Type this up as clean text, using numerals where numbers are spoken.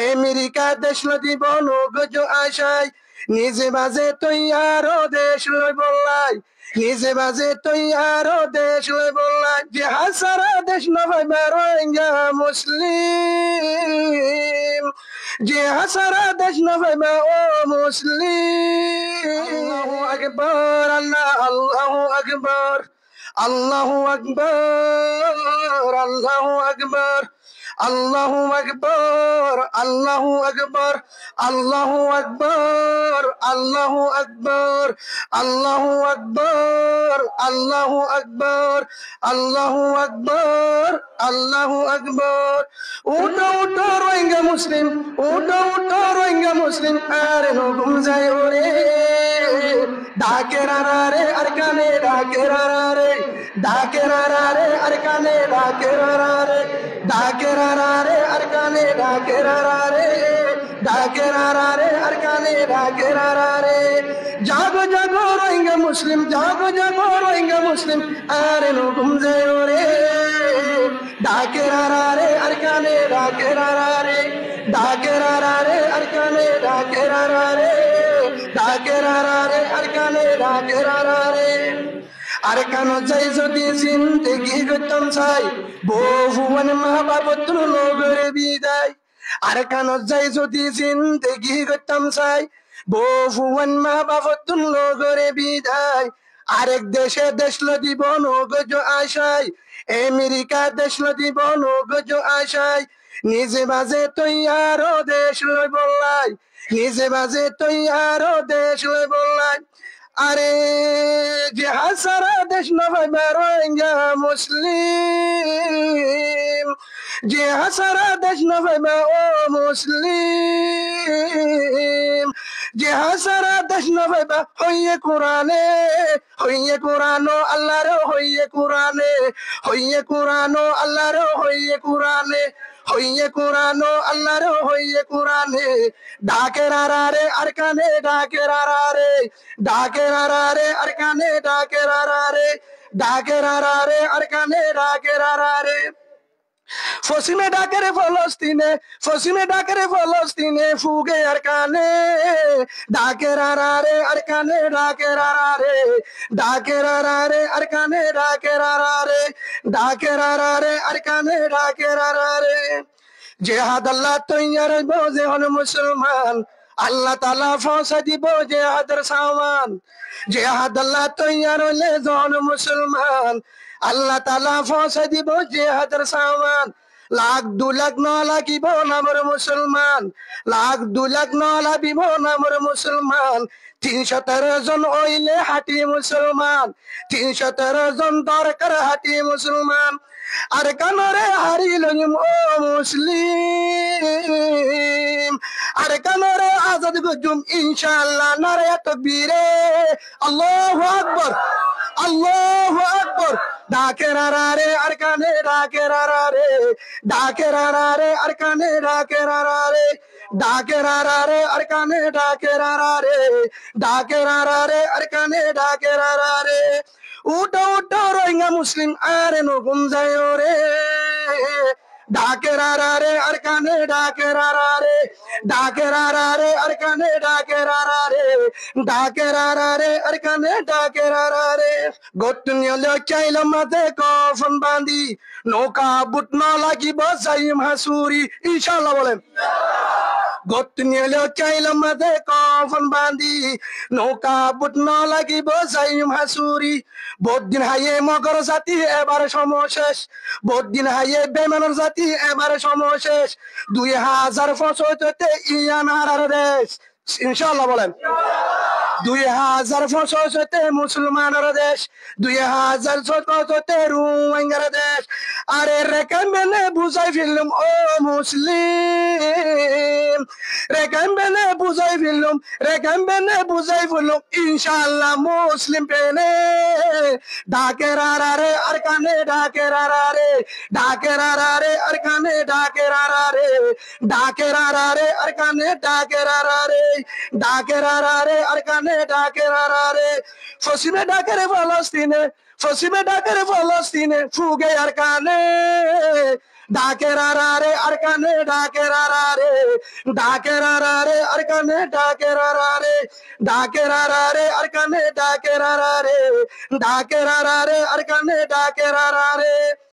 America দেশ দিব নগজ আশায় নিজে বাজে তৈয়ার দেশ লই বললাই নিজে বাজে তৈয়ার দেশ লই বললাই যে হাসারা দেশ নভাইবা রোহিঙ্গা মুসলিম যে হাসারা দেশ নভাইবা ও মুসলিম আল্লাহু আকবার আল্লাহু আকবার আল্লাহু আকবার আল্লাহু আকবার আল্লাহু আকবার আল্লাহু আকবার আল্লাহু আকবার আল্লাহু আকবার আল্লাহু আকবার আল্লাহু আকবার আল্লাহু আকবার আল্লাহু আকবার উঠো উঠো রোহিঙ্গা মুসলিম উঠো উঠো রোহিঙ্গা মুসলিম আরে হুকুম যায় ওরে ডাকেরারে আরকানে ডাকেরারে ডাকেরারে আরকানে ডাকেরারে ডাকেরারে আরকানে ডাকেরারে ডাকেরারে আরকানে ডাকেরারে জাগো জাগো রোহিঙ্গা মুসলিম জাগো জাগো রোহিঙ্গা মুসলিম আরে হুকুম যায় ওরে ডাকেরারে আরকানে ডাকেরারে ডাকেরারে আরকানে ডাকেরারে ডাকেরারে আরকানে ডাকেরারে আর কেন যাই যদি জিন্দেগি করতাম চাই বহুবন মা বাবত নগরে বিদায় আর কেন যাই যদি জিন্দেগি করতাম চাই বহুবন মা বাবত নগরে বিদায় আরেক দেশে দেশল দিব নগজ আশায় আমেরিকা দেশল দিব নগজ আশায় নিজে বাজে তৈয়ার দেশ লই বললাই নিজে বাজে তৈয়ার দেশ লই বললাই আরে যে হাসারা দেশ নভাইবা রোহিঙ্গা মুসলিম যে হাসারা দেশ নভাইবা ও মুসলিম যে হাসারা দেশ নভাইবা হইয়ে কোরআনে আল্লাহর হইয়ে কোরআনো আল্লাহর হইয়ে কোরআনে আল্লাহর হইয়ে কোরআনে ডাকেরারে আরকানে ডাকেরারে ডাকেরারে আরকানে ডাকেরারে ডাকেরারে আরকানে ডাকেরারে ফসিমে ডাকেরে ফলস্তিনে ফুগে আরকানে ডাকেরারে আরকানে ডাকেরারে ডাকেরারে আরকানে ডাকেরারে ডাকেরারে আরকানে ডাকেরারে জিহাদ আল্লাহ তৈয়ার বোঝে হন মুসলমান আল্লাহ তাআলা ফসা দিব জিহাদের সামান জিহাদ আল্লাহ তৈয়ার হলে জন মুসলমান আল্লাহ তাআলা ফসা দিব জিহাদের সামান লাখ দু লাখ ন লাগিব নামর মুসলমান লাখ দু লাখ ন লাগিব নামর মুসলমান 313 জন হইলে হাটি মুসলমান 313 জন দরকার হাটি মুসলমান আর কানরে হারিল ও মুসলিম আর কানরে আজাদ গুজুম ইনশাআল্লাহ নারে তাকবীরে আল্লাহু আকবার আল্লাহু আকবার ডাকেরারে আরকানে ডাকেরারে ডাকেরারে আরকানে ডাকেরারে ডাকেরারে আরকানে ডাকেরারে ডাকেরারে আরকানে ডাকেরারে উঠো উঠো রোহিঙ্গা মুসলিম আরে হুকুম যায় ওরে ডাকেরারে আরকানে ডাকেরারে ডাকেরারে আরকানে ডাকেরারে ডাকেরারে আরকানে ডাকেরারে গতুনিয়লে চাইলাম মাঝে কফন বাঁধি নৌকা বুট না লাগিব যাইম হাসুরি ইনশাআল্লাহ বলেন গতুনিয়লে চাইলাম মাঝে কফন বাঁধি নৌকা বুট না লাগিব যাইম হাসুরি বহুদিন হাইয়ে মগর জাতি এবার সমশেষ বহুদিন হাইয়ে বেমানের জাতি এবার সমশেষ 2065 ইয়ান হারার দেশ ইনশাআল্লাহ বলেন 2065 মুসলমানের দেশ 2064 রোহিঙ্গার দেশ আরে রেকাম্বেনে বুঝাই ফেললাম ও মুসলিম রেকাম্বেনে বুঝাই ফেললাম ইনশাআল্লাহ মুসলিম পেনে ডাকেরারে আরকানে ডাকেরারে ডাকেরারে আরকানে ডাকেরারে ডাকেরারে আরকানে ডাকেরারে ডাকেরারে আরকানে ডাকেরারে ফসিমে ডাকেরে ফলস্তিনে ফুগে আরকানে ডাকেরা রে আরকানে ডাকেরা রে ডাকেরা রে আরকানে ডাকেরা রে ডাকেরা রে আরকানে ডাকেরা রে ডাকেরা রে আরকানে ডাকেরা রে